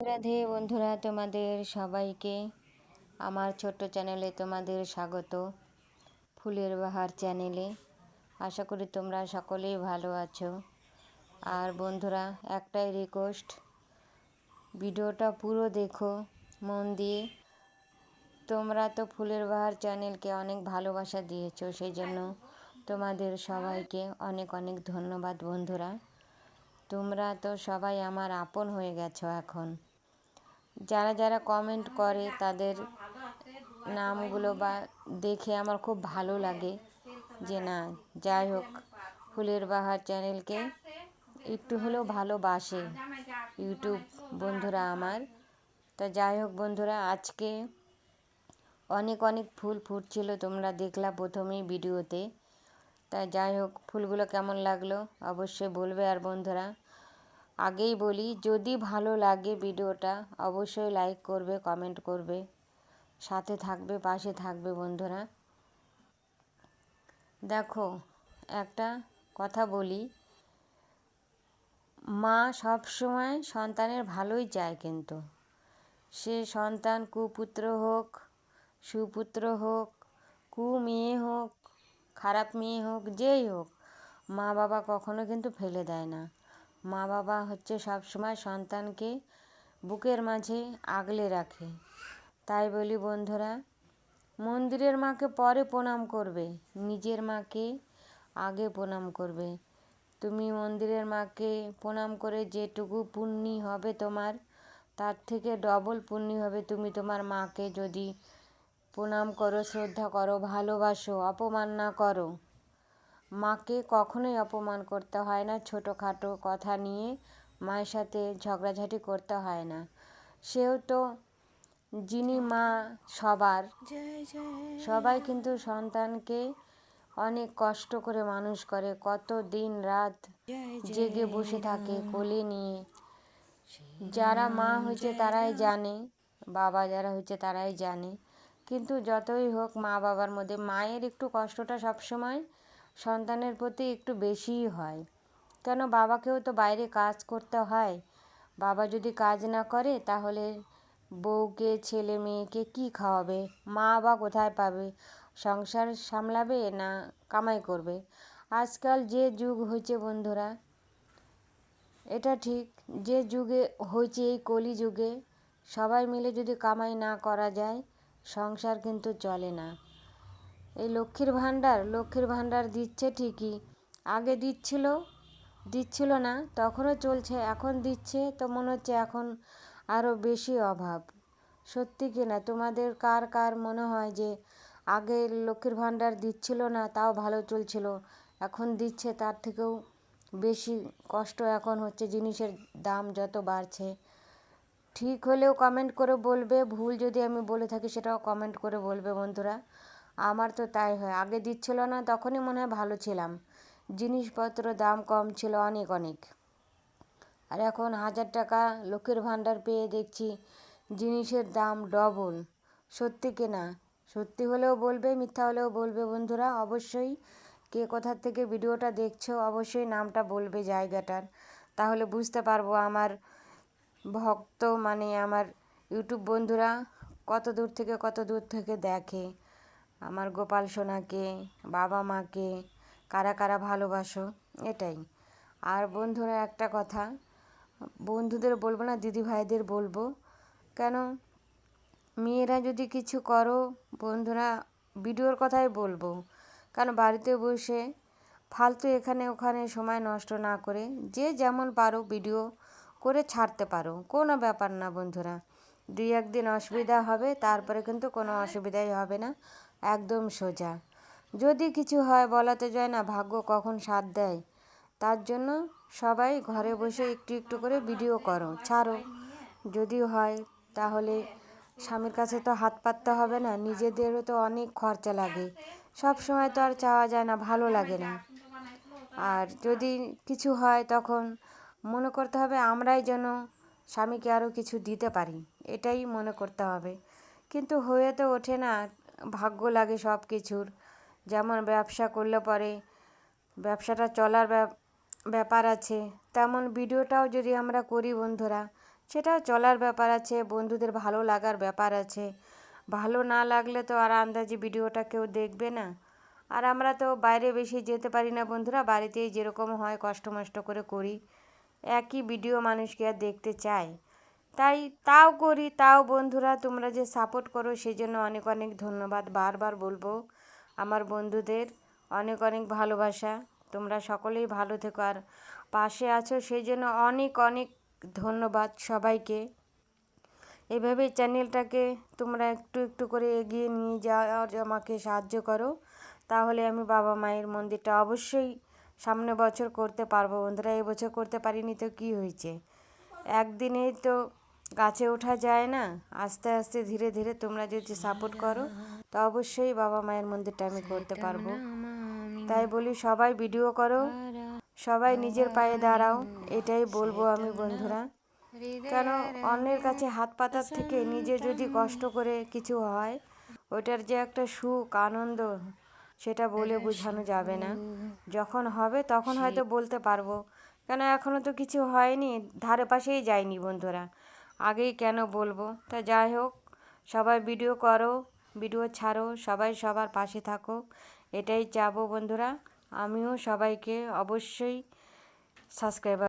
রাধে বন্ধুরা, তোমাদের সবাইকে আমার ছোট্ট চ্যানেলে তোমাদের স্বাগত। ফুলের বাহার চ্যানেলে আশা করি তোমরা সকলেই ভালো আছো। আর বন্ধুরা, একটাই রিকোয়েস্ট, ভিডিওটা পুরো দেখো মন দিয়ে। তোমরা তো ফুলের বাহার চ্যানেলকে অনেক ভালোবাসা দিয়েছো, সেই জন্য তোমাদের সবাইকে অনেক অনেক ধন্যবাদ বন্ধুরা। তোমরা তো সবাই আমার আপন হয়ে গেছো এখন। যারা যারা কমেন্ট করে তাদের নামগুলো বা দেখে আমার খুব ভালো লাগে যে না, যাই হোক, ফুলের বাহার চ্যানেলকে একটু হলেও ভালোবাসে ইউটিউব বন্ধুরা আমার। তা যাই হোক বন্ধুরা, আজকে অনেক অনেক ফুল ফুটছিল, তোমরা দেখলা প্রথমেই ভিডিওতে। তা যাই হোক, ফুলগুলো কেমন লাগলো অবশ্যই বলবে। আর বন্ধুরা, আগেই বলি, যদি ভালো লাগে ভিডিওটা অবশ্যই লাইক করবে, কমেন্ট করবে, সাথে থাকবে, পাশে থাকবে বন্ধুরা। দেখো, একটা কথা বলি, মা সব সময় সন্তানের ভালোই চায়, কিন্তু সে সন্তান কুপুত্র হোক, সুপুত্র হোক, মেয়ে হোক, খারাপ মেয়ে হোক, যেই হোক, মা বাবা কখনো কিন্তু ফেলে দেয় না। মা বাবা হচ্ছে সবসময় সন্তানকে বুকের মাঝে আগলে রাখে। তাই বলি বন্ধুরা, মন্দিরের মাকে পরে প্রণাম করবে, নিজের মাকে আগে প্রণাম করবে। তুমি মন্দিরের মাকে প্রণাম করে যেটুকু পুণ্যি হবে তোমার, তার থেকে ডবল পুণ্যি হবে তুমি তোমার মাকে যদি প্রণাম করো, শ্রদ্ধা করো, ভালোবাসো, অপমান না করো। মাকে কখনোই অপমান করতে হয় না, ছোটোখাটো কথা নিয়ে মায়ের সাথে ঝগড়াঝাটি করতে হয় না। সেও তো, যিনি মা সবার, সবাই কিন্তু সন্তানকে অনেক কষ্ট করে মানুষ করে, কত দিন রাত জেগে বসে থাকে কোলে নিয়ে। যারা মা হয়েছে তারাই জানে, বাবা যারা হয়েছে তারাই জানে। কিন্তু যতই হোক, মা বাবার মধ্যে মায়ের একটু কষ্টটা সবসময় সন্তানের প্রতি একটু বেশিই হয়। কেন, বাবাকেও তো বাইরে কাজ করতে হয়। বাবা যদি কাজ না করে তাহলে বউকে, ছেলে মেয়েকে কি খাওয়াবে? মা বা কোথায় পাবে? সংসার সামলাবে না কামাই করবে? আজকাল যে যুগ হয়েছে বন্ধুরা, এটা ঠিক, যে যুগে হয়েছে এই কলি যুগে, সবাই মিলে যদি কামাই না করা যায় সংসার কিন্তু চলে না। এই লক্ষ্মীর ভাণ্ডার দিচ্ছে ঠিকই, আগে দিচ্ছিল না, তখনও চলছে, এখন দিচ্ছে, তো মনে হচ্ছে এখন আরও বেশি অভাব। সত্যি কি না? তোমাদের কার কার মনে হয় যে আগে লক্ষ্মীর ভাণ্ডার দিচ্ছিল না তাও ভালো চলছিল, এখন দিচ্ছে তার থেকেও বেশি কষ্ট এখন হচ্ছে? জিনিসের দাম যত বাড়ছে। ঠিক হলেও কমেন্ট করে বলবে, ভুল যদি আমি বলে থাকি সেটাও কমেন্ট করে বলবে বন্ধুরা। আমার তো তাই হয়, আগে দিচ্ছিল না তখনই মনে হয় ভালো ছিলাম, জিনিসপত্র দাম কম ছিল অনেক অনেক। আর এখন 1000 টাকা লক্ষ্মীর ভাণ্ডার পেয়ে দেখছি জিনিসের দাম ডবল। সত্যি কি না? সত্যি হলেও বলবে, মিথ্যা হলেও বলবে বন্ধুরা। অবশ্যই কে কোথা থেকে ভিডিওটা দেখছো অবশ্যই নামটা বলবে জায়গাটার, তাহলে বুঝতে পারবো আমার ভক্ত মানে আমার ইউটিউব বন্ধুরা কত দূর থেকে দেখে আমার গোপাল সোনাকে, বাবা মাকে, কারা কারা ভালোবাসো, এটাই। আর বন্ধুরা, একটা কথা বন্ধুদের বলবো না, দিদি ভাইদের বলবো, কেন, মেয়েরা যদি কিছু করো বন্ধুরা, ভিডিওর কথাই বলবো, কারণ বাড়িতে বসে ফালতু এখানে ওখানে সময় নষ্ট না করে যে যেমন পারো ভিডিও করে ছাড়তে পারো, কোনো ব্যাপার না বন্ধুরা। 2-1 দিন অসুবিধা হবে, তারপরে কিন্তু কোনো অসুবিধাই হবে না, একদম সোজা। যদি কিছু হয় বলা তো যায় না, ভাগ্য কখন সাথ দেয়। তার জন্য সবাই ঘরে বসে একটু একটু করে ভিডিও করো, ছাড়ো। যদি হয় তাহলে স্বামীর কাছে তো হাত পাততে হবে না, নিজেদেরও তো অনেক খরচা লাগে, সব সময় তো আর চাওয়া যায় না, ভালো লাগে না। আর যদি কিছু হয় তখন মনে করতে হবে আমরাই যেন স্বামীকে আরও কিছু দিতে পারি, এটাই মনে করতে হবে। কিন্তু হয়ে তো ওঠে না, ভাগ্য লাগে সব কিছুর। যেমন ব্যবসা করলে পরে ব্যবসাটা চলার ব্যাপার আছে, তেমন ভিডিওটাও যদি আমরা করি বন্ধুরা, সেটাও চলার ব্যাপার আছে, বন্ধুদের ভালো লাগার ব্যাপার আছে। ভালো না লাগলে তো আর আন্দাজে ভিডিওটা কেউ দেখবে না। আর আমরা তো বাইরে বেশি যেতে পারি না বন্ধুরা, বাড়িতেই যেরকম হয় কষ্ট মষ্ট করে করি। একই ভিডিও মানুষকে আর দেখতে চায়, তাই তাও করি। তাও বন্ধুরা তোমরা যে সাপোর্ট করো সেই জন্য অনেক অনেক ধন্যবাদ। বারবার বলবো আমার বন্ধুদের অনেক অনেক ভালোবাসা। তোমরা সকলেই ভালো থেকো আর পাশে আছো, সেই জন্য অনেক অনেক ধন্যবাদ সবাইকে। এভাবেই চ্যানেলটাকে তোমরা একটু একটু করে এগিয়ে নিয়ে যাওয়ার আমাকে সাহায্য করো, তাহলে আমি বাবা মায়ের মন্দিরটা অবশ্যই সামনে বছর করতে পারবো বন্ধুরা। এবছর করতে পারিনি তো কী হয়েছে, একদিনেই তো গাছে ওঠা যায় না। আস্তে আস্তে ধীরে ধীরে তোমরা যদি সাপোর্ট করো তো অবশ্যই বাবা মায়ের মন্দিরটা আমি করতে পারবো। তাই বলি সবাই ভিডিও করো, সবাই নিজের পায়ে দাঁড়াও, এটাই বলবো আমি বন্ধুরা। কেন অন্যের কাছে হাত পাতার থেকে নিজে যদি কষ্ট করে কিছু হয়, ওটার যে একটা সুখ আনন্দ সেটা বলে বোঝানো যাবে না। যখন হবে তখন হয়তো বলতে পারবো, কেন এখনও তো কিছু হয়নি, ধারে পাশেই যায়নি বন্ধুরা, আগেই কেন বলবো। তা যাই হোক, সবাই ভিডিও করো, ভিডিও ছাড়ো, সবাই সবার পাশে থাকো, এটাই চাবো বন্ধুরা। আমিও সবাইকে অবশ্যই সাবস্ক্রাইবার